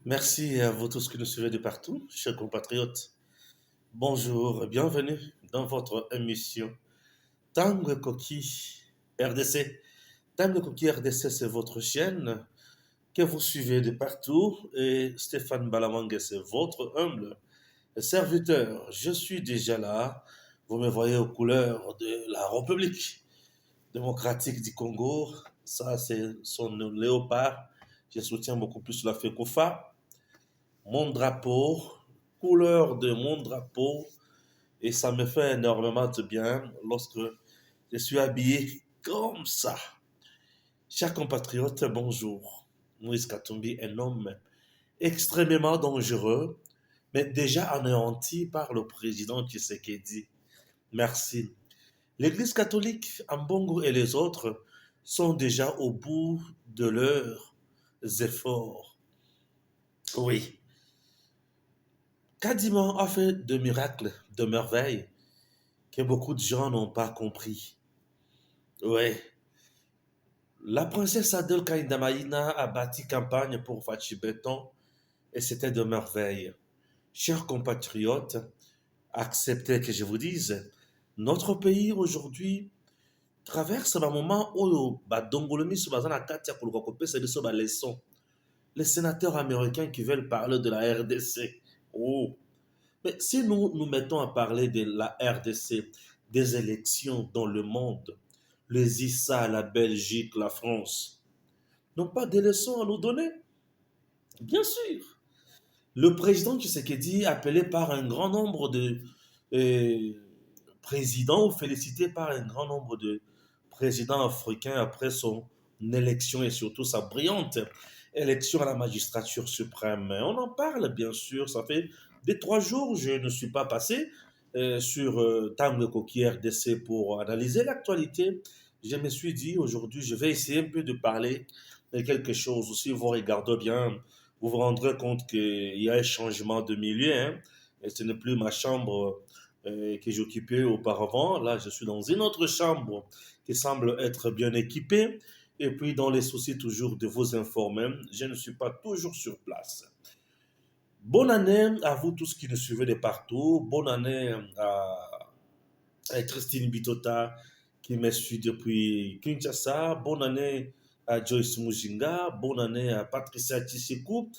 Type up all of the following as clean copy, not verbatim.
Merci à vous tous qui nous suivez de partout, chers compatriotes. Bonjour et bienvenue dans votre émission Tango Koki RDC. Tango Koki RDC, c'est votre chaîne que vous suivez de partout et Stéphane Balamangue, c'est votre humble serviteur. Je suis déjà là. Vous me voyez aux couleurs de la République démocratique du Congo. Ça, c'est son léopard. Je soutiens beaucoup plus la FECOFA. Mon drapeau, couleur de mon drapeau, et ça me fait énormément de bien lorsque je suis habillé comme ça. Chers compatriotes, bonjour. Moïse Katumbi, un homme extrêmement dangereux, mais déjà anéanti par le président Tshisekedi. Merci. L'Église catholique, Ambongo et les autres sont déjà au bout de leurs efforts. Oui, Kadima a fait de miracles, de merveilles que beaucoup de gens n'ont pas compris. Ouais. La princesse Adel Kaindamaïna a bâti campagne pour Fachi Béton et c'était de merveilles. Chers compatriotes, acceptez que je vous dise, notre pays aujourd'hui traverse un moment où badongolomi sur bazana katia kulukope c'est de ba leçon. Les sénateurs américains qui veulent parler de la RDC. Oh, mais si nous mettons à parler de la RDC, des élections dans le monde, les ISA, la Belgique, la France, n'ont pas de leçons à nous donner? Bien sûr. Le président Tshisekedi, appelé par un grand nombre de euh, présidents, ou félicité par un grand nombre de présidents africains après son élection et surtout sa brillante élection à la magistrature suprême. On en parle, bien sûr. Ça fait des 3 jours, je ne suis pas passé sur Tango Coquille RDC pour analyser l'actualité. Je me suis dit, aujourd'hui, je vais essayer un peu de parler de quelque chose. Si vous regardez bien, vous vous rendrez compte qu'il y a un changement de milieu. Hein, et ce n'est plus ma chambre que j'occupais auparavant. Là, je suis dans une autre chambre qui semble être bien équipée. Et puis, dans les soucis toujours de vous informer, je ne suis pas toujours sur place. Bonne année à vous tous qui nous suivez de partout. Bonne année à Christine Bitota qui me suit depuis Kinshasa. Bonne année à Joyce Mujinga. Bonne année à Patricia Tissikou.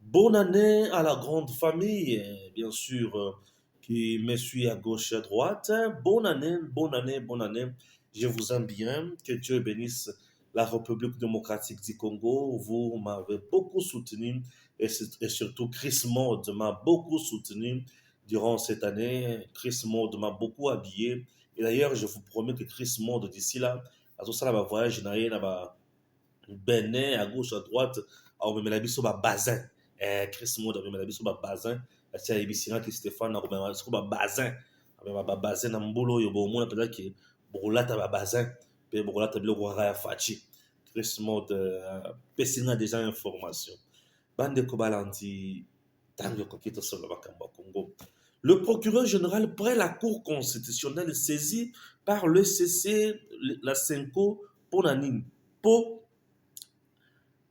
Bonne année à la grande famille, bien sûr, qui me suit à gauche et à droite. Bonne année, bonne année, bonne année. Je vous aime bien. Que Dieu bénisse la République démocratique du Congo. Vous m'avez beaucoup soutenu et surtout Chris Mode m'a beaucoup soutenu durant cette année. Chris Mode m'a beaucoup habillé. Et d'ailleurs, je vous promets que Chris Mode, d'ici là, à tout ça, là, voyage, Benin, à gauche, à droite, akomemela biso bazin. Chris Mode amemela biso bazin. Atia yebisina ke Stéphane akomemela biso bazin. Amemela bazin na mbolo oyo bomona mpenza ke bokolata bazin mpe bokolata biloko kaka ya faci. Chris Mode apesi nga déjà information. Bandeko balandi ntango ekoki tosolola makambo ya Congo. Le procureur général près la Cour constitutionnelle saisi par le CC, la Senko, pour la nini? Pour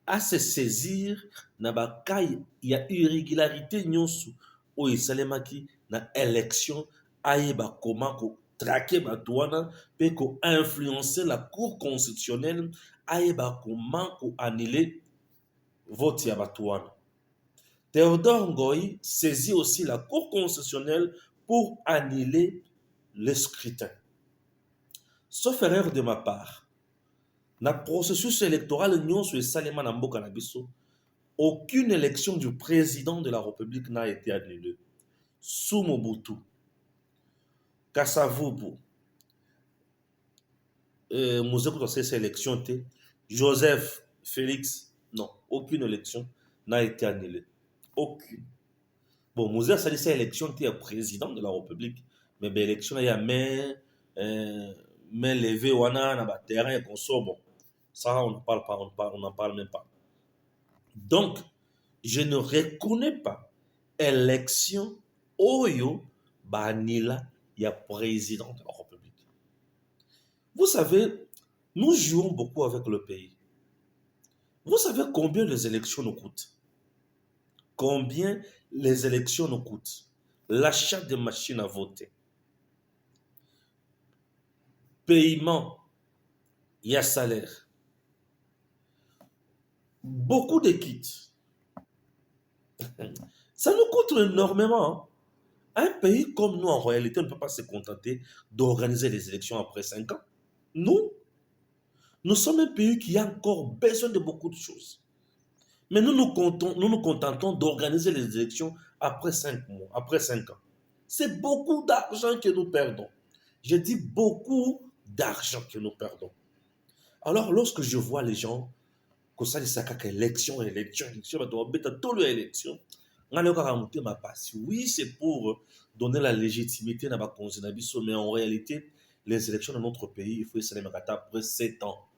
à se saisir na bakai ya irrégularité nyonso oyo esalemaki na élection ayeba comment kotrake bato wana mpe koinfluence la cour constitutionnelle ayeba comment koannule vote ya bato wana. Théodore Ngoï saisit aussi la cour constitutionnelle pour annuler le scrutin. Sauf erreur de ma part, na processus électoral nyonso esalema na mboka na biso, aucune élection du président de la République n'a été annulée. Sous Mobutu, Kassavubu, Mouzeko dans ces élections, Joseph Félix, non, aucune élection n'a été annulée. Aucune. Bon, Mouzeko, ça dit c'est élection, tu es président de la République, mais l'élection, il y a main levée, on a un terrain qu'on sort, bon, ça, on n'en parle pas, on n'en parle même pas. Donc, je ne reconnais pas élection Oyo Banila, il y a président de la République. Vous savez, nous jouons beaucoup avec le pays. Vous savez combien les élections nous coûtent? combien les élections nous coûtent. L'achat de machines à voter, paiement, il y a salaire. Beaucoup de kits. Ça nous coûte énormément. Un pays comme nous, en réalité, ne peut pas se contenter d'organiser les élections après 5 ans. Nous sommes un pays qui a encore besoin de beaucoup de choses. Mais nous nous contentons d'organiser les élections après 5 mois, après 5 ans. C'est beaucoup d'argent que nous perdons. Je dis beaucoup d'argent que nous perdons. Alors, lorsque je vois les gens, que ça dit ça, élection, tout l'élection, oui, c'est pour donner la légitimité à ma conscience, mais en réalité, les élections dans notre pays, il faut se les mettre après 7 ans,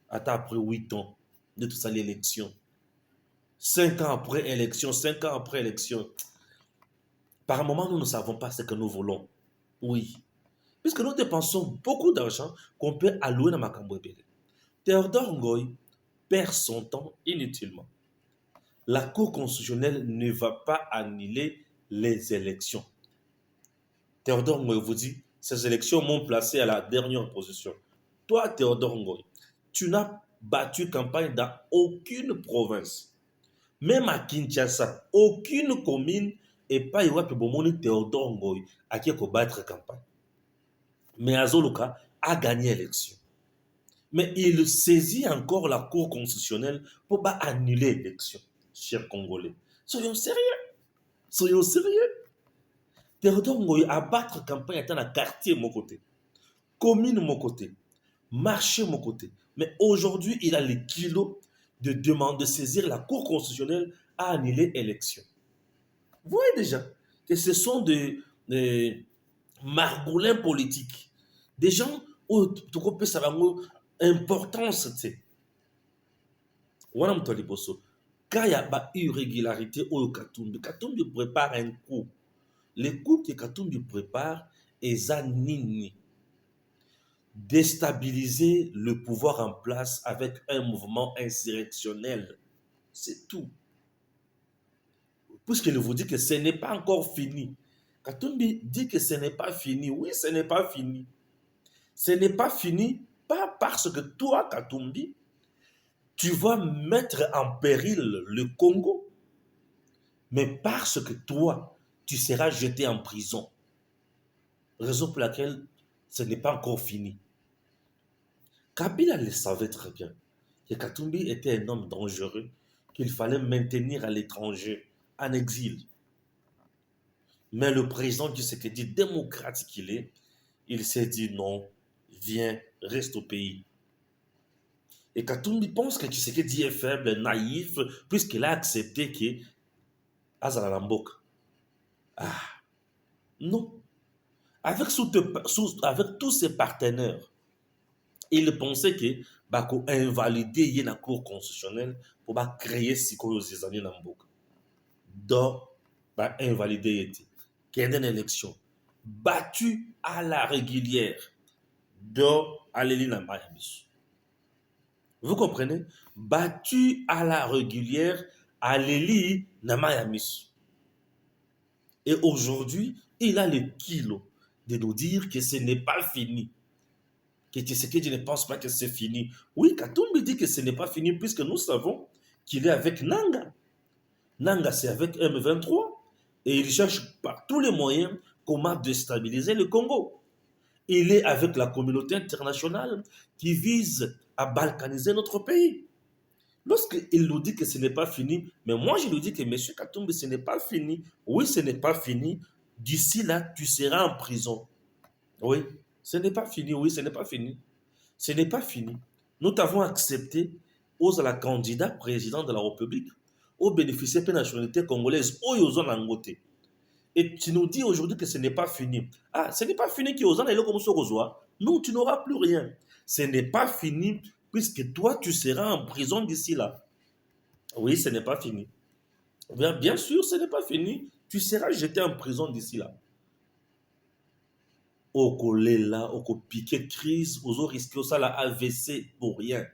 après 8 ans, de tout ça, l'élection. 5 ans après élection, 5 ans après élection. Par moment, nous ne savons pas ce que nous voulons. Oui. Puisque nous dépensons beaucoup d'argent qu'on peut allouer dans ma cambouébélé. Théodore Ngoy perd son temps inutilement. La Cour constitutionnelle ne va pas annuler les élections. Théodore Ngoy vous dit, ces élections m'ont placé à la dernière position. Toi, Théodore Ngoy, tu n'as battu campagne dans aucune province. Même à Kinshasa, aucune commune et pas Iwapi Bomoni Théodore Ngoy à qui battre campagne. Mais Azoluka a gagné l'élection. Mais il saisit encore la Cour constitutionnelle pour pas annuler l'élection, chers Congolais. Soyons sérieux. Soyons sérieux. Théodore Ngoy a battre campagne étant dans quartier mon côté, commune mon côté, marché mon côté. Mais aujourd'hui, il a les kilos de demande de saisir la Cour constitutionnelle à annuler l'élection. Vous voyez déjà que ce sont des margoulins politiques. Des gens où tu peux savoir importance, tu sais. Wana mtu aliposo. Quand il y a une irrégularité au Katumbi, Katumbi prépare un coup. Le coup que Katumbi prépare est nini. Déstabiliser le pouvoir en place avec un mouvement insurrectionnel. C'est tout. Puisqu'il vous dit que ce n'est pas encore fini. Katumbi dit que ce n'est pas fini. Oui, ce n'est pas fini. Ce n'est pas fini, pas parce que toi, Katumbi, tu vas mettre en péril le Congo, mais parce que toi, tu seras jeté en prison. Raison pour laquelle ce n'est pas encore fini. Kabila le savait très bien que Katumbi était un homme dangereux qu'il fallait maintenir à l'étranger, en exil. Mais le président qui s'était dit démocrate qu'il est, il s'est dit non, viens, reste au pays. Et Katumbi pense que Tshisekedi est faible, naïf, puisqu'il a accepté que Azalalambok. Ah, non. Avec tous ses partenaires, il pensait que Bako invalider la Cour constitutionnelle pour créer ce qu'on a dit dans Mboka. Donc, invalider qu'il y ait une élection battue à la régulière. Donc, allez dans Mayamisu. Vous comprenez? Battu à la régulière, à l'Élie, Namayamis. Et aujourd'hui, il a le kilo de nous dire que ce n'est pas fini. Que Tshisekedi ne pense pas que c'est fini. Oui, Katumbi dit que ce n'est pas fini puisque nous savons qu'il est avec Nanga. Nanga, c'est avec M23. Et il cherche par tous les moyens comment déstabiliser le Congo. Il est avec la communauté internationale qui vise à balkaniser notre pays. Lorsqu'il nous dit que ce n'est pas fini, mais moi je lui dis que M. Katumbi, ce n'est pas fini. Oui, ce n'est pas fini. D'ici là, tu seras en prison. Oui, ce n'est pas fini. Oui, ce n'est pas fini. Ce n'est pas fini. Nous t'avons accepté aux la candidat président de la République, aux bénéficiaires de la nationalité congolaise, aux Yozon. Et tu nous dis aujourd'hui que ce n'est pas fini. Ah, ce n'est pas fini qui Yozon est là comme ça. Non, tu n'auras plus rien. Ce n'est pas fini puisque toi, tu seras en prison d'ici là. Oui, ce n'est pas fini. Bien sûr, ce n'est pas fini. Tu seras jeté en prison d'ici là. Au là, au piqué crise, au risque ça la AVC pour rien.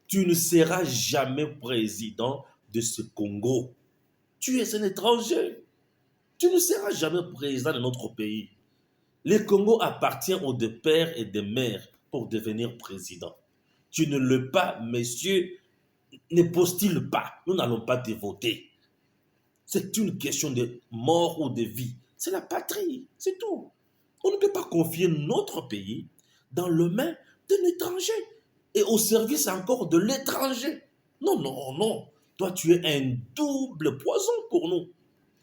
Tu ne seras jamais président de ce Congo. Tu es un étranger. Tu ne seras jamais président de notre pays. Le Congo appartient aux deux pères et des mères pour devenir président. Tu ne le pas, messieurs, ne postule pas. Nous n'allons pas te voter. C'est une question de mort ou de vie. C'est la patrie, c'est tout. On ne peut pas confier notre pays dans les mains d'un étranger et au service encore de l'étranger. Non, non, non. Toi, tu es un double poison pour nous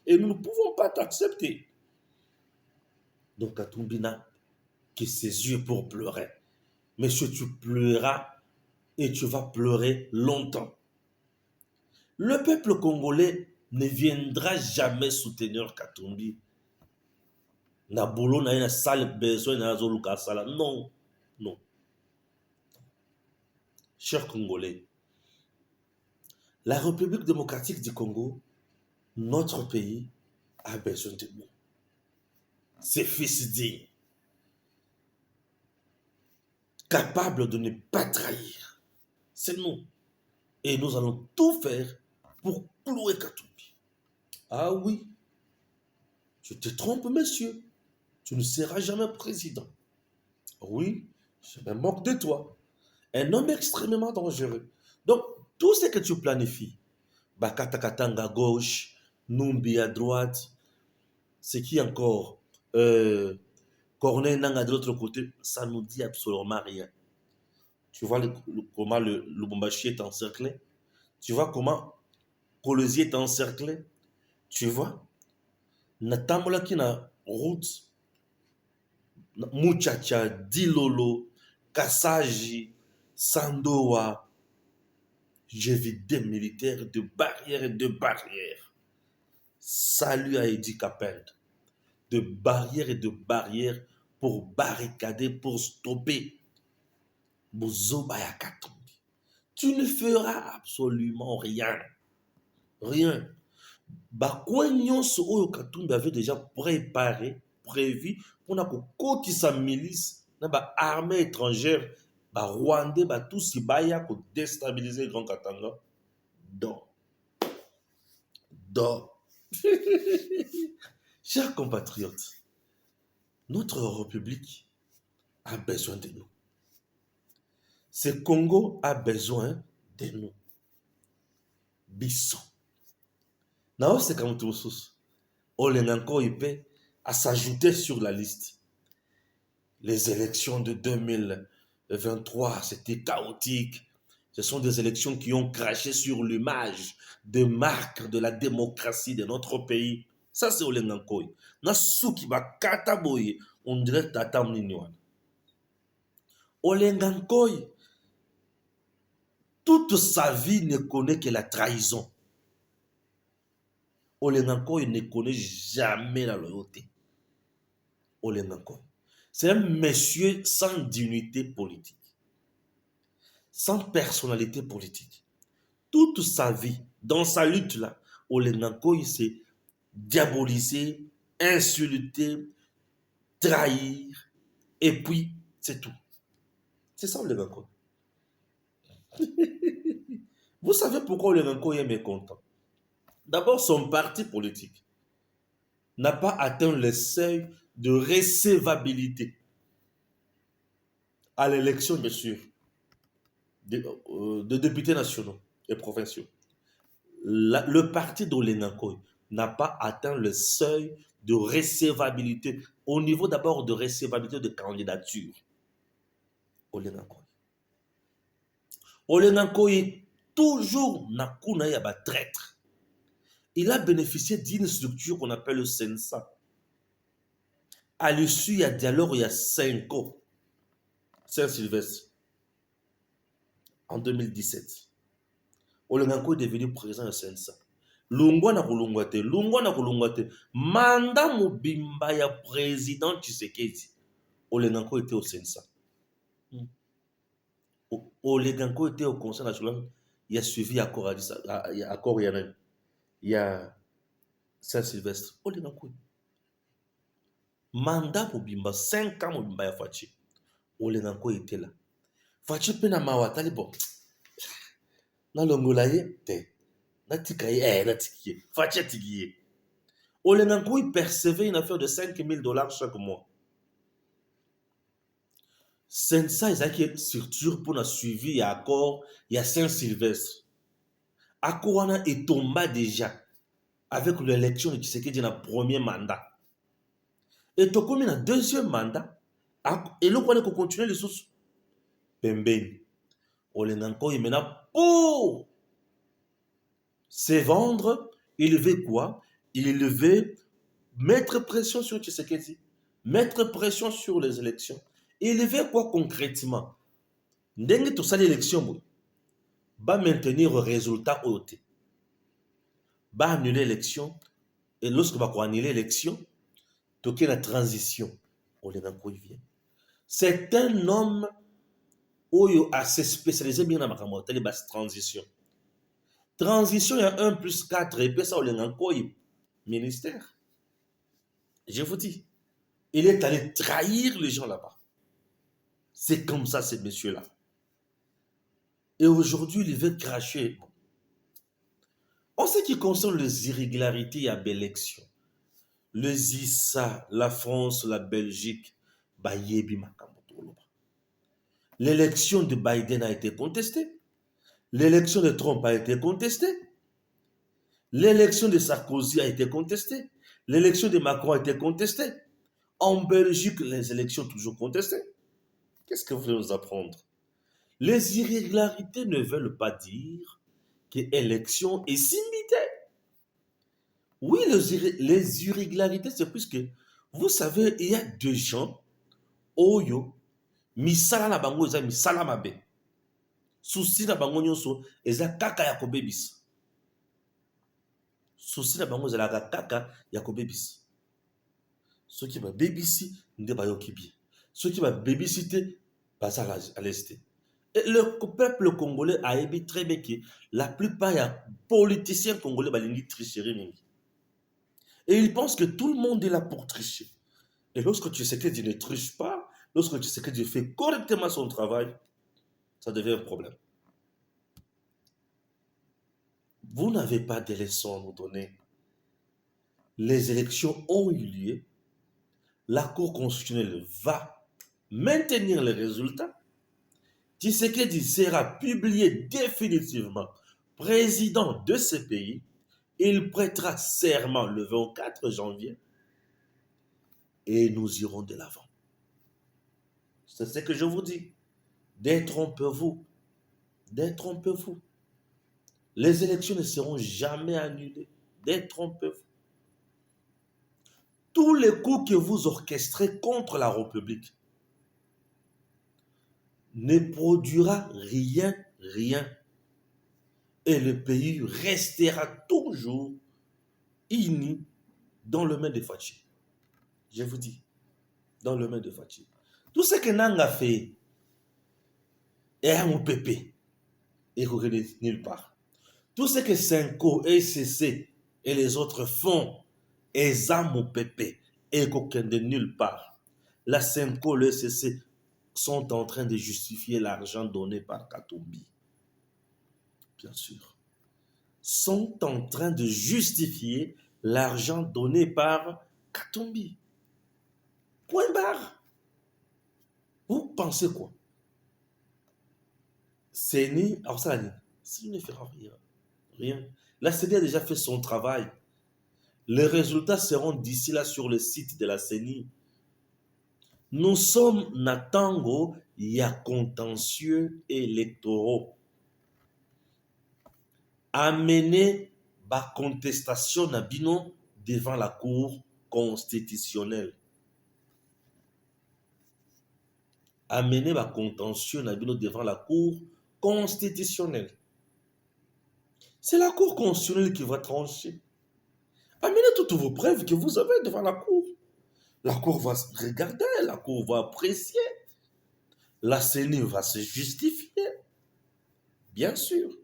et nous ne pouvons pas t'accepter. Donc, Katumbi n'a que ses yeux pour pleurer. Monsieur, tu pleureras et tu vas pleurer longtemps. Le peuple congolais ne viendra jamais soutenir Katumbi. Na bolo na sale besoin na zoluka sala. Non, non. Chers Congolais, la République démocratique du Congo, notre pays, a besoin de nous. Ces fils dignes, capables de ne pas trahir. C'est nous. Et nous allons tout faire pour clouer Katumbi. Ah oui, je te trompe, monsieur. Tu ne seras jamais président. Oui, je me moque de toi. Un homme extrêmement dangereux. Donc, tout ce que tu planifies, Bakatakatanga à gauche, Numbi à droite, ce qui encore, Corneille Nanga de l'autre côté, ça nous dit absolument rien. Tu vois comment le Lubumbashi est encerclé. Tu vois comment Kolwezi est encerclé. Tu vois, Natambola qui na route, Muchacha, Dilolo, Kasaji, Sandoa. J'ai vu des militaires de barrières et de barrières. Salut à Eddie Capend. De barrières et de barrières pour barricader, pour stopper Bozobaya Katumbi. Tu ne feras absolument rien. Rien. Bakwa nyonso oyo Katumbi avait déjà préparé, prévu, pour na kokotisa milice na ba armée étrangère, ba Rwandais, ba tout si baya ko déstabiliser Grand Katanga. Donc, chers compatriotes, notre République a besoin de nous. Ce Congo a besoin de nous. Bisson. Nao c'est comme tout sous. Olenanko Ipe a s'ajouter sur la liste. Les élections de 2023, c'était chaotique. Ce sont des élections qui ont craché sur l'image des marques de la démocratie de notre pays. Ça, c'est Olenanko. Nasuki ba kataboye, on dirait Tata Mniniwan. Olenanko, toute sa vie ne connaît que la trahison. Olenanko ne connaît jamais la loyauté. Olenanko. C'est un monsieur sans dignité politique, sans personnalité politique. Toute sa vie, dans sa lutte-là, Olenanko, il s'est diabolisé, insulté, trahir, et puis c'est tout. C'est ça Olenanko. Vous savez pourquoi Olenanko est mécontent? D'abord, son parti politique n'a pas atteint le seuil de recevabilité à l'élection, bien sûr, de députés nationaux et provinciaux. Le parti d'Olenanko n'a pas atteint le seuil de recevabilité, au niveau d'abord de recevabilité de candidature. Olenanko est toujours nakuna yaba traître. Il a bénéficié d'une structure qu'on appelle le Sensa. À l'issue, il y a dialogue, il y a 5 ans. Saint-Sylvestre, en 2017. Olenanko est devenu président de Sensa. Lungwa na kulungwate. Manda mobimba ya président Tshisekedi. Olenanko était au Sensa. Olenanko était au Conseil national. Il a suivi accord il y a Saint-Sylvestre. Olenanko. Manda mobimba 5 ans mobimba ya Fachi. Olenanko était là. Fachi pena mawatali bon. Na longola ye te. Natikie. Fachetigie. Olenganko, il percevait une affaire de 5 000 dollars chaque mois. C'est ça, ils ont structure pour nous suivi, il y a accord, il y a Saint-Sylvestre. Akouana est tombé déjà avec l'élection de Tshisekedi dans le premier mandat. Et tu comme dans le deuxième mandat, et là, on continue les choses. Pembeni. Olenganko, il maintenant pour se vendre, il veut quoi? Il veut mettre pression sur Tshisekedi, mettre pression sur les élections. Il veut quoi concrètement? Ndenge tout ça l'élection, va maintenir le résultat au T. Va annuler l'élection. Et lorsque va annuler l'élection, toquer la transition. Olenganko, il vient. C'est un homme qui a se spécialisé bien dans la transition. Transition, il y a 1 plus 4, et puis ça, Olenganko, ministère. Je vous dis, il est allé trahir les gens là-bas. C'est comme ça, ces messieurs-là. Et aujourd'hui, il veut cracher. En ce qui concerne les irrégularités à l'élection, le ZISA, la France, la Belgique, l'élection de Biden a été contestée. L'élection de Trump a été contestée. L'élection de Sarkozy a été contestée. L'élection de Macron a été contestée. En Belgique, les élections toujours contestées. Qu'est-ce que vous voulez nous apprendre? Les irrégularités ne veulent pas dire que l'élection est similitaire. Oui, les irrégularités, c'est plus que, vous savez, il y a deux gens, Oyo, misala na bango eza misala mabe. Souci na bango nyonso eza kaka ya kobebisa. Souci na bango eza kaka ya kobebisa. Soki ba bebisi nde bayoki bien. Soki ba bebisi te baza à l'est. Et le peuple congolais a émis très bien que la plupart des politiciens congolais balingi tricherie mingi. Et ils pensent que tout le monde est là pour tricher. Et lorsque tu sais que Dieu ne triche pas, lorsque tu sais que Dieu fait correctement son travail, ça devient un problème. Vous n'avez pas de leçons à nous donner. Les élections ont eu lieu. La Cour constitutionnelle va maintenir les résultats. Tshisekedi sera publié définitivement président de ce pays. Il prêtera serment le 24 janvier et nous irons de l'avant. C'est ce que je vous dis. Détrompez-vous. Détrompez-vous. Les élections ne seront jamais annulées. Détrompez-vous. Tous les coups que vous orchestrez contre la République ne produira rien. Et le pays restera toujours uni dans le main de Fachi. Je vous dis, dans le main de Fachi. Tout ce que Nanga fait est un OPP et qu'on ne nulle part. Tout ce que Senko, ECC et les autres font est un OPP et qu'on ne nulle part. La Senko, le ECC sont en train de justifier l'argent donné par Katumbi. Bien sûr. Sont en train de justifier l'argent donné par Katumbi. Point barre. Vous pensez quoi? CENI, alors ça, CENI ne fera rien. Rien. La CENI a déjà fait son travail. Les résultats seront d'ici là sur le site de la CENI. Nous sommes Natango, il y a contentieux électoraux. Amener la contestation Nabino devant la Cour constitutionnelle. Amener la contentieux Nabino devant la Cour constitutionnelle. C'est la Cour constitutionnelle qui va trancher. Amenez toutes vos preuves que vous avez devant la Cour. La Cour va regarder, la Cour va apprécier. La CENI va se justifier. Bien sûr.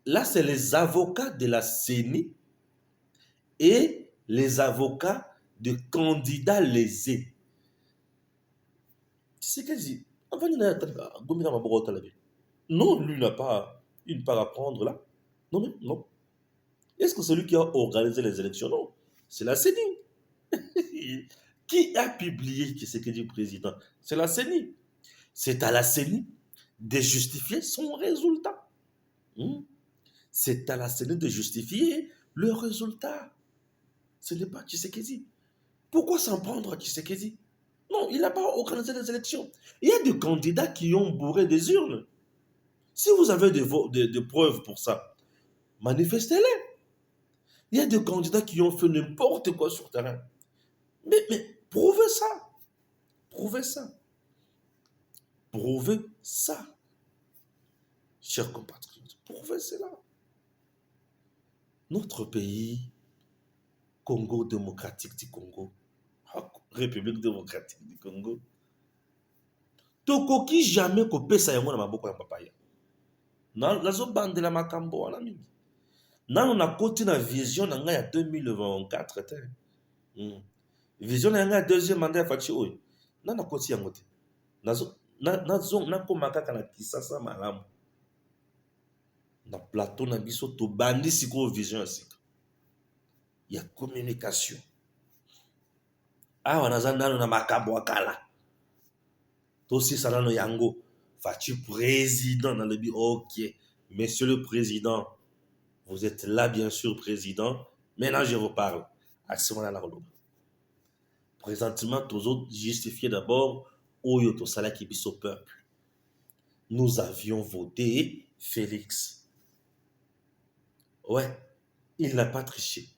Là, c'est les avocats de la CENI et les avocats de candidats lésés. C'est qu'elle dit. Non, lui n'a pas une part à prendre là. Non, mais non. Est-ce que celui qui a organisé les élections? Non. C'est la CENI. Qui a publié ce que dit le président? C'est la CENI. C'est à la CENI de justifier son résultat. Hmm. C'est à la CENI de justifier le résultat. Ce n'est pas Tshisekedi. Pourquoi s'en prendre à Tshisekedi? Non, il n'a pas organisé les élections. Il y a des candidats qui ont bourré des urnes. Si vous avez des preuves pour ça, manifestez-les. Il y a des candidats qui ont fait n'importe quoi sur le terrain. Mais prouvez ça. Prouvez ça. Prouvez ça. Chers compatriotes, prouvez cela. Notre pays, Congo démocratique du Congo, République démocratique du Congo, tokoki jamais kopesa yango na maboko ya papa ya. Nazobandela makambo wana mingi. Nano nakoti na vision na ngai ya 2024 te. Vision na ngai ya deuxième mandat ya Faci oyo. Nano nakoti yango te. Nakoma kaka na Kisasa malamu. Na plateau na biso tobandi sikoyo vision ya sika. Ya communication. Awa naza nano na makambo akala. Tosi salano yango. Faci président dans le but. Ok. Monsieur le président. Vous êtes là, bien sûr, président. Maintenant, je vous parle. À ce moment-là, présentement, tous autres justifiés d'abord, Oyo Tosala qui bis au peuple. Nous avions voté Félix. Ouais, il n'a pas triché.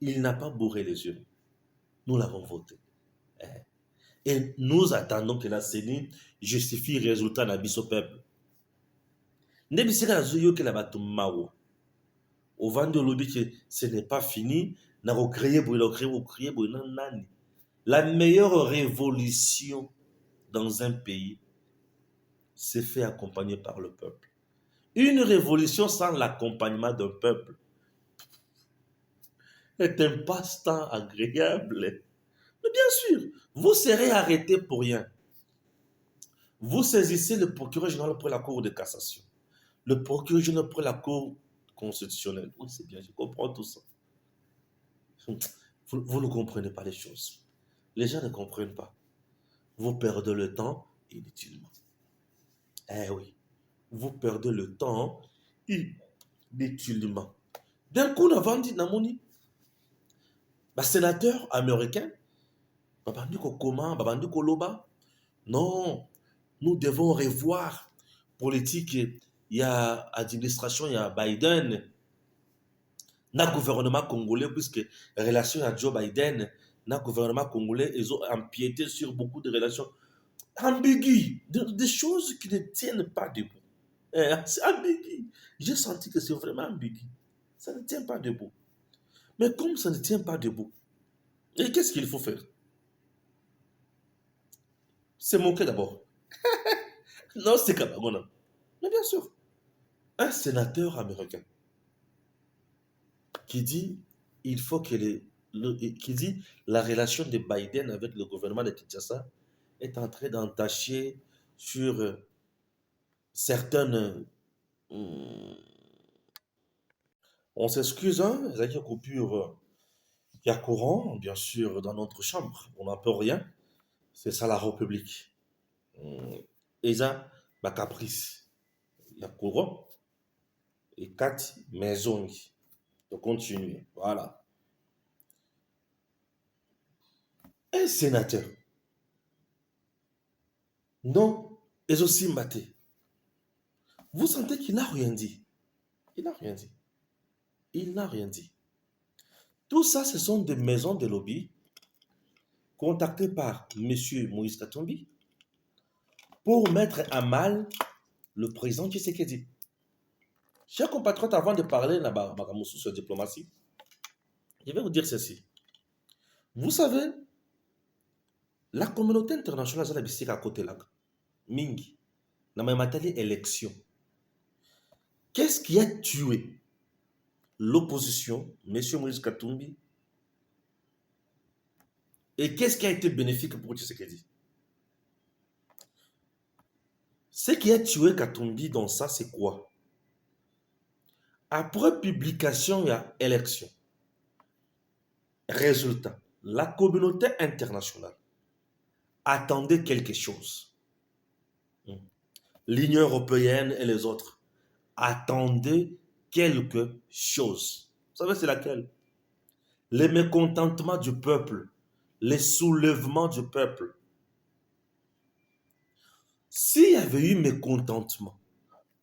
Il n'a pas bourré les yeux. Nous l'avons voté. Et nous attendons que la CENI justifie le résultat de bis au peuple. Nebisika Zuyo que la Batumawo. Au vent de l'objet que ce n'est pas fini, la meilleure révolution dans un pays s'est fait accompagner par le peuple. Une révolution sans l'accompagnement d'un peuple est un passe-temps agréable. Mais bien sûr, vous serez arrêté pour rien. Vous saisissez le procureur général pour la Cour de cassation, le procureur général pour la Cour constitutionnelle. Oui, c'est bien, je comprends tout ça. Vous ne comprenez pas les choses. Les gens ne comprennent pas. Vous perdez le temps inutilement. Eh oui, vous perdez le temps inutilement. D'un coup, on a vendu Namoni. Sénateur américain, non, nous devons revoir politique. Il y a administration, il y a Biden, le gouvernement congolais, puisque relation à Joe Biden, le gouvernement congolais, ils ont empiété sur beaucoup de relations ambiguës, des choses qui ne tiennent pas debout. C'est ambigu. J'ai senti que c'est vraiment ambigu. Ça ne tient pas debout. Mais comme ça ne tient pas debout, et qu'est-ce qu'il faut faire? C'est moquer d'abord. Non, c'est Kabagona. Mais bien sûr, un sénateur américain qui dit il faut que qui dit la relation de Biden avec le gouvernement de Kinshasa est en train d'entacher sur certaines. On s'excuse, hein, il y a coupure, il y a courant, bien sûr, dans notre chambre. On n'en peut rien. C'est ça la République. Et ça, ma caprice. Il y a courant et 4 maisons de continuer. Voilà. Un sénateur. Non, et aussi Maté. Vous sentez qu'il n'a rien dit. Il n'a rien dit. Il n'a rien dit. Tout ça, ce sont des maisons de lobby contactées par M. Moïse Katumbi pour mettre à mal le président Tshisekedi. Chers compatriotes, avant de parler de la sur diplomatie, je vais vous dire ceci. Vous savez, la communauté internationale a à côté là. Mingi. Dans ma matérielle élection. Qu'est-ce qui a tué l'opposition, M. Moïse Katumbi? Et qu'est-ce qui a été bénéfique pour Tshisekedi? Ce qui a tué Katumbi dans ça, c'est quoi? Après publication, il y a élection. Résultat, la communauté internationale attendait quelque chose. L'Union européenne et les autres attendaient quelque chose. Vous savez, c'est laquelle? Les mécontentements du peuple, les soulèvements du peuple. S'il y avait eu mécontentement,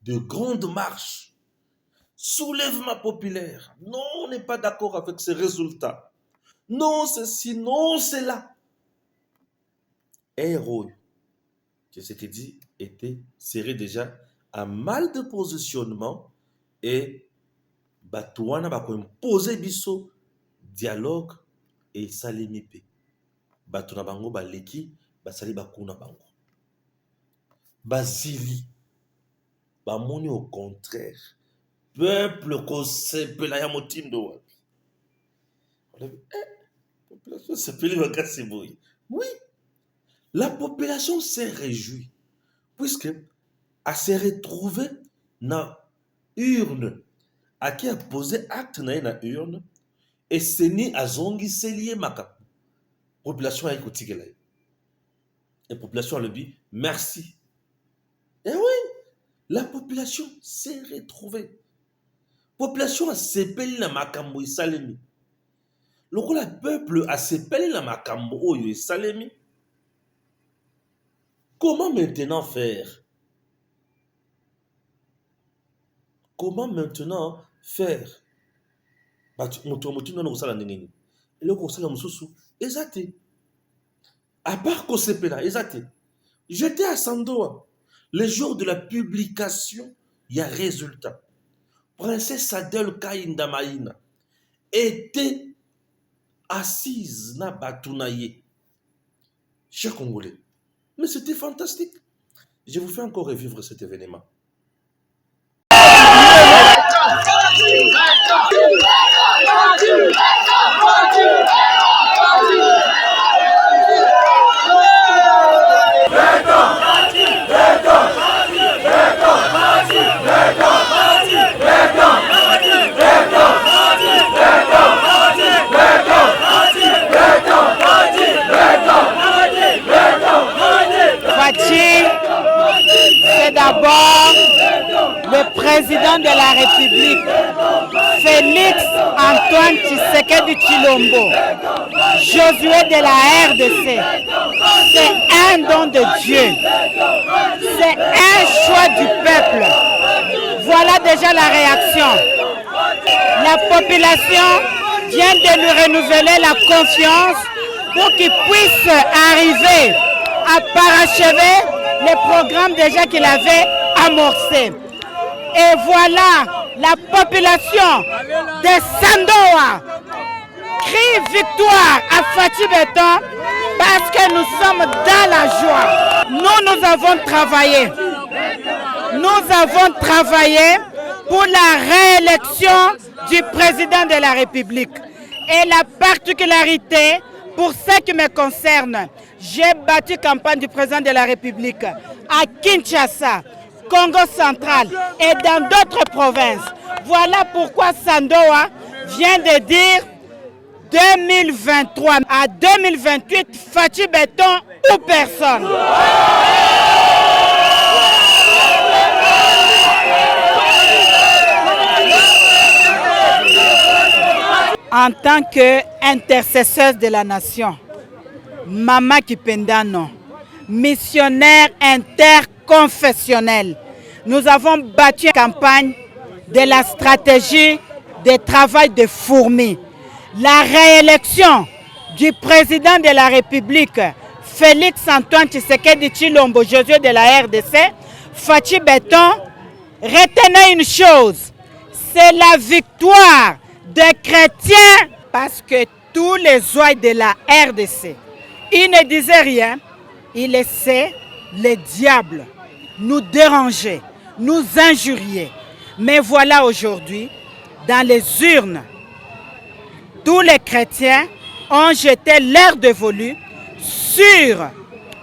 de grandes marches, soulèvement populaire, non, on n'est pas d'accord avec ces résultats. Non, ceci, non, c'est là. Héros, que c'était dit, serait déjà à mal de positionnement et Batouana va imposer biso dialogue et salimipe. Batuna bango baleki, basali bakuna bango. Basili, bamoni au contraire. Peuple kosepela ya motindo wapi. Population sepeli wakasi boy. Oui, la population s'est réjouie puisque elle s'est retrouvée dans urne. À qui a posé acte dans une urne et c'est ni à zongi selié maka. Population a écouté que la population a dit merci. Et oui, la population s'est retrouvée. Population a sepeli na makambo isalemi. Le peuple a sepeli na makambo oyo isalemi. Comment maintenant faire? Comment maintenant faire? À part Kosepela, j'étais à Sandoa. Le jour de la publication, il y a résultat. Princesse Adel Kainda Maïna était assise na Batounaye. Chers Congolais, mais c'était fantastique. Je vous fais encore revivre cet événement. C'est d'abord le président de la République, Félix Antoine Tshisekedi Tshilombo, Josué de la RDC. C'est un don de Dieu. C'est un choix du peuple. Voilà déjà la réaction. La population vient de lui renouveler la confiance pour qu'il puisse arriver à parachever les programmes déjà qu'il avait amorcés. Et voilà, la population de Sandoa crie victoire à Fachi Beton parce que nous sommes dans la joie. Nous avons travaillé. Nous avons travaillé pour la réélection du président de la République. Et la particularité, pour ce qui me concerne, j'ai battu campagne du président de la République à Kinshasa, Congo central et dans d'autres provinces. Voilà pourquoi Sandoa vient de dire 2023 à 2028, Fachi Beton ou personne. En tant qu'intercesseuse de la nation, Mama Kipendano, missionnaire interconfessionnel, nous avons battu la campagne de la stratégie de travail de fourmis. La réélection du président de la République, Félix Antoine Tshisekedi Tshilombo, Josué de la RDC, Fachi Beton, retenez une chose, c'est la victoire des chrétiens, parce que tous les oies de la RDC, ils ne disaient rien, ils laissaient les diables nous déranger, nous injurier. Mais voilà aujourd'hui, dans les urnes, tous les chrétiens ont jeté leur dévolu sur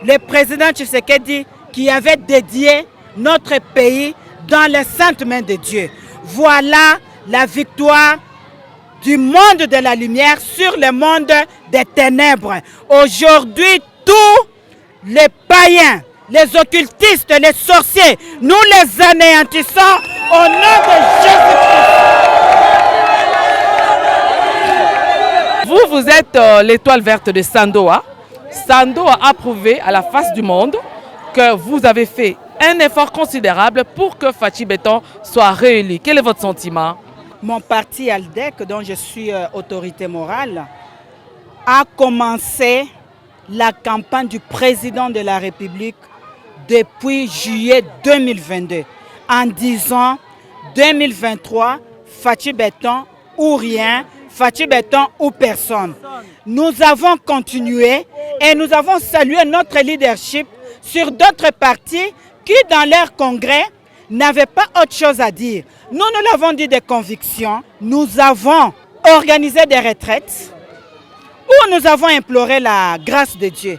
le président Tshisekedi qui avait dédié notre pays dans les saintes mains de Dieu. Voilà la victoire du monde de la lumière sur le monde des ténèbres. Aujourd'hui, tous les païens, les occultistes, les sorciers, nous les anéantissons au nom de Jésus-Christ. Vous êtes l'étoile verte de Sandoa. Sandoa a prouvé à la face du monde que vous avez fait un effort considérable pour que Fachi Beton soit réélu. Quel est votre sentiment? Mon parti ALDEC, dont je suis autorité morale, a commencé la campagne du président de la République depuis juillet 2022 en disant 2023, Fachi Beton ou rien, Fachi Beton ou personne. Nous avons continué et nous avons salué notre leadership sur d'autres partis qui, dans leur congrès, n'avaient pas autre chose à dire. Nous l'avons dit des convictions. Nous avons organisé des retraites où nous avons imploré la grâce de Dieu.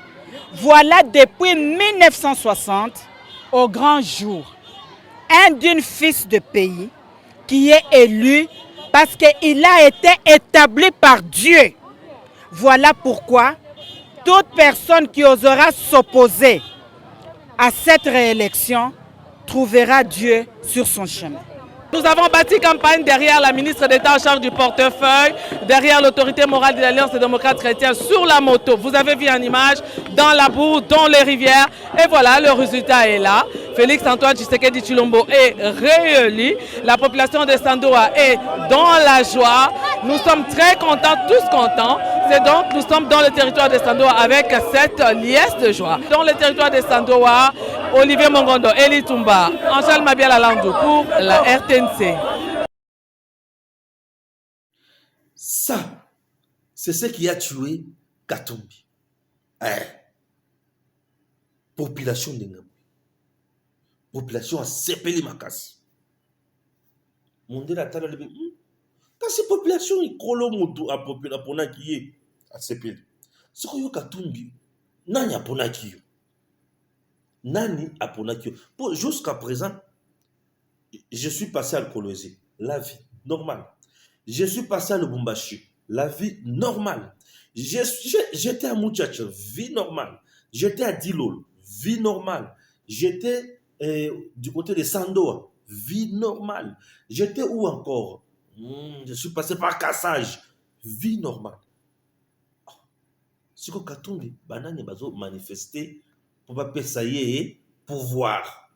Voilà depuis 1960, au grand jour, un d'un fils de pays qui est élu parce qu'il a été établi par Dieu. Voilà pourquoi toute personne qui osera s'opposer à cette réélection trouvera Dieu sur son chemin. Nous avons bâti campagne derrière la ministre d'État en charge du portefeuille, derrière l'autorité morale de l'Alliance des démocrates chrétiens sur la moto. Vous avez vu en image, dans la boue, dans les rivières. Et voilà, le résultat est là. Félix Antoine Tshisekedi Tshilombo est réélu. La population de Sandoa est dans la joie. Nous sommes très contents, tous contents. C'est donc, nous sommes dans le territoire de Sandoa avec cette liesse de joie. Dans le territoire de Sandoa, Olivier Mongondo, Eli Tumba, Angèle Mabiala Landou pour la RTNC. Ça, c'est ce qui a tué Katumbi. Population de Ngambi. Population a sepelé Makasi. Mondela tala lebe. Quand cette population est kolomoto à population pona qui est à sepelé. Ce que yo Katumbi, nani apona kiyo. Nani apona kiyo. Jusqu'à présent, je suis passé à Kolwezi, la vie normale. Je suis passé à Lubumbashi, la vie normale. J'étais à Mouchacha, vie normale. J'étais à Dilol, vie normale. J'étais du côté de Sandoa, vie normale. J'étais où encore? Je suis passé par Cassage, vie normale. Ce que Katumbi, banane bazo manifester pour pas payer pouvoir.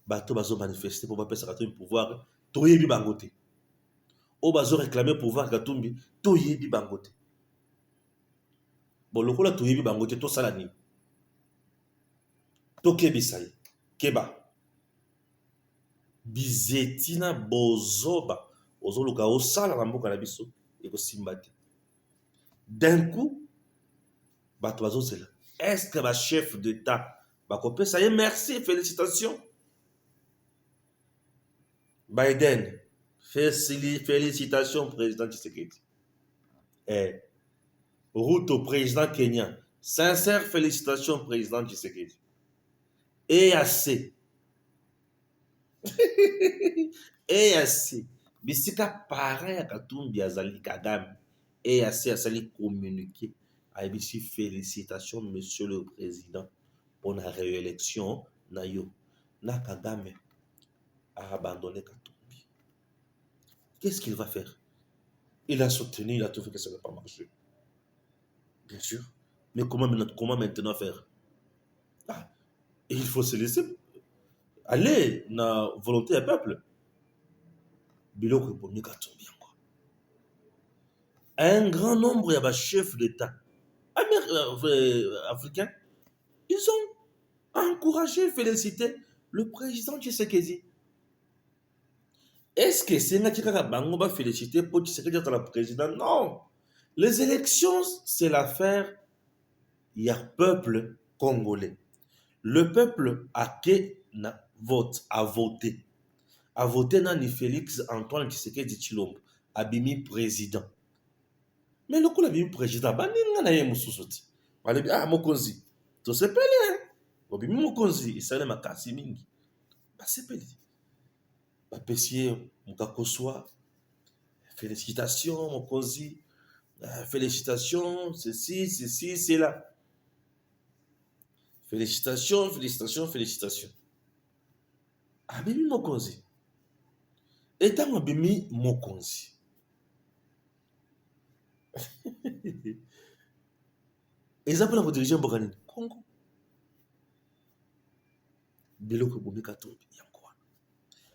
Bato bazo manifester pour pas payer Katumbi pouvoir. Toyebi bangote. O bazo réclamer pouvoir Katumbi, toyebi bangote. Bon, lokola toyebi bangote to salani. To kebisai. Keba. Bizetina bozoba. Ozo luka o sala na mboka na biso eko simbate. D'un coup, bato bazo zela. Est-ce que le chef d'État va couper ça y est, merci, félicitations. Biden, félicitations, président Tshisekedi. Ruto, président kenyan, sincère félicitations, président Tshisekedi. EAC. EAC. Bisika pareil à Katumbi Azali Kagame. EAC a sali communiqué. Aïbisi, félicitations, monsieur le président, pour la réélection. Nayo. Na Kagame a abandonné Katumbi. Qu'est-ce qu'il va faire? Il a soutenu, il a trouvé que ça ne va pas marcher. Bien sûr. Mais comment maintenant faire? Et il faut se laisser aller dans la volonté du peuple. Biloko pour mieux Katumbi encore. Un grand nombre de chefs d'État africains, ils ont encouragé, félicité le président Tshisekedi. Est-ce que c'est Nakika Bango va féliciter pour Tshisekedi être le président? Non. Les élections, c'est l'affaire. Il y a peuple congolais. Le peuple a voté. A voté Nani Félix Antoine Tshisekedi Tshilombo. Abimi président. Mais le coup l'abimi président, baninga na ye mususoti. Balebi mokonzi. To sepeli Abimi mokonzi, isale makasi mingi. Ba sepeli. Bapesier Mukakoswa, félicitations, mon cosy. Félicitations, ceci, c'est là. Félicitations, félicitations, félicitations. Abimi mokonzi. Etant abimi mokonzi. Exemple pour diriger Mbokani. Congo. Biloko bomi Katumbi.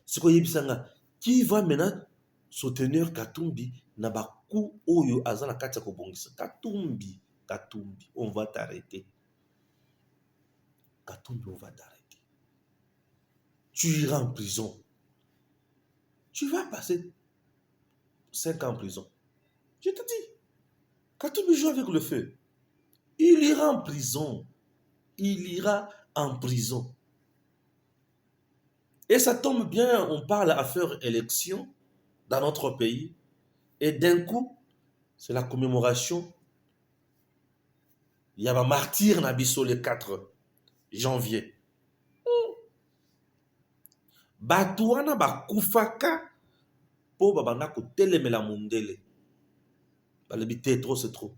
Ce qu'on y a, qui va maintenant soutenir Katumbi na baku oyo azana katia kobongisa. Katumbi, on va t'arrêter. Katumbi, on va t'arrêter. Tu iras en prison. Tu vas passer 5 ans en prison. Je te dis, Katumbi joue avec le feu. Il ira en prison. Il ira en prison. Et ça tombe bien, on parle à faire élection dans notre pays. Et d'un coup, c'est la commémoration. Il y a un martyr Nabiso le 4 janvier. Batouana bakufaka po babana ko telemela mundele. Balebite trop c'est trop.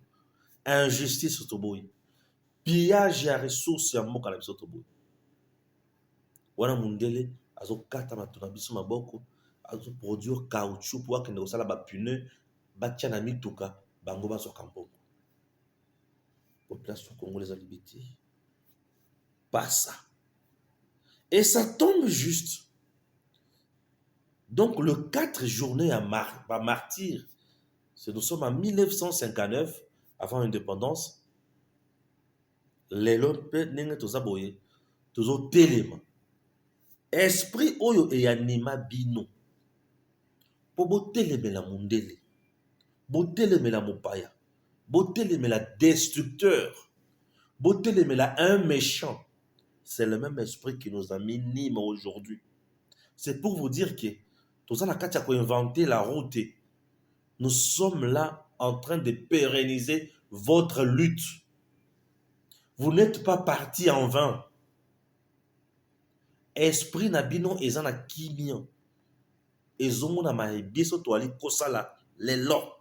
Injustice au toboy. Pillage à ressources ya mboka na biso toboy. Wana mundele azo kata matuna biso maboko, azo produire caoutchouc pour akende kosala ba pneu batia na mituka bango bazo kampoko. Population congolaise à libité. Pas ça. Et ça tombe juste. Donc le 4 journée à martyr, nous sommes en 1959, avant l'indépendance, les lompe nenge tozaboye, tozo telema. Esprit oyo e anima bino. Po bo telemela mundele. Bo telemela mopaya. Bo telemela destructeur. Bo telemela un méchant. C'est le même esprit qui nous a mis Nîmes aujourd'hui. C'est pour vous dire que Tozana Katia a inventé la route. Nous sommes là en train de pérenniser votre lutte. Vous n'êtes pas partis en vain. Esprit Nabino et Zana Kimio. Et Zomona Maïbiso Toali Kosala, les lots.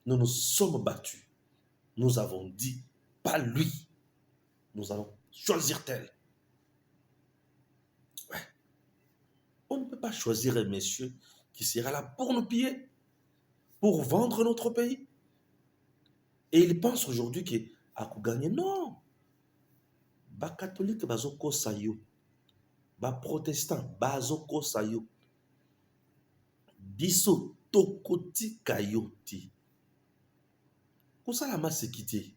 Nous nous sommes battus. Nous avons dit, pas lui. Nous allons choisir tel. Ouais. On ne peut pas choisir un monsieur qui sera là pour nous piller, pour vendre notre pays. Et il pense aujourd'hui qu'il a gagné. Non. Ba catholique bazoko sayo. Ba protestant bazoko sayo. Biso tokoti kayoti. Kosala masekite.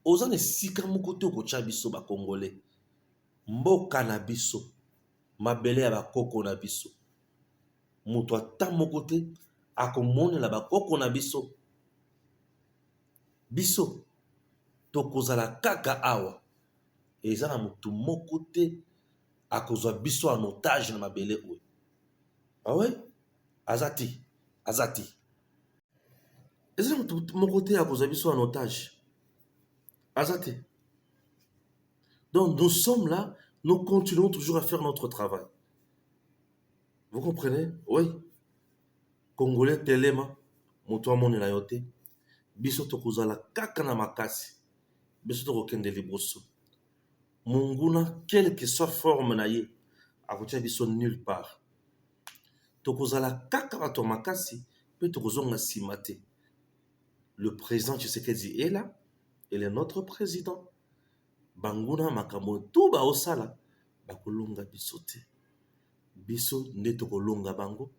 Ozane sika mukote okocha biso ba congolais. Mboka na biso. Mabele ya ba koko na biso. Muto ata mokote akomone la ba koko na biso. Biso tokozala kaka awa. Eza na mutu mokote akozwa biso en otage na mabele oyo. Ah ouais? Azati. Eza na mutu mokote akozwa biso en otage. Azati. Donc nous sommes là, nous continuons toujours à faire notre travail. Vous comprenez? Oui. Congolais telema, mutu amone na yote. Biso tokozala kaka na makasi. Biso tokokende liboso. Munguna, quelle que soit forme na ye, akotia biso nulle part. Tokozala kaka bato makasi, pe tokozonga simate. Le président Tshisekedi est là, il est notre président. Banguna makambo tout ba osala, bakolonga biso te. Biso nde tokolonga bango,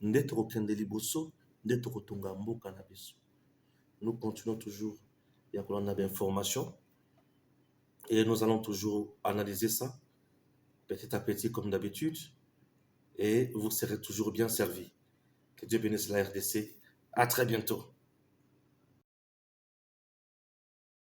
nde tokokende liboso, nde tokotonga mboka na biso. Nous continuons toujours, il y a qu'on a d'informations. Et nous allons toujours analyser ça, petit à petit comme d'habitude, et vous serez toujours bien servis. Que Dieu bénisse la RDC. À très bientôt.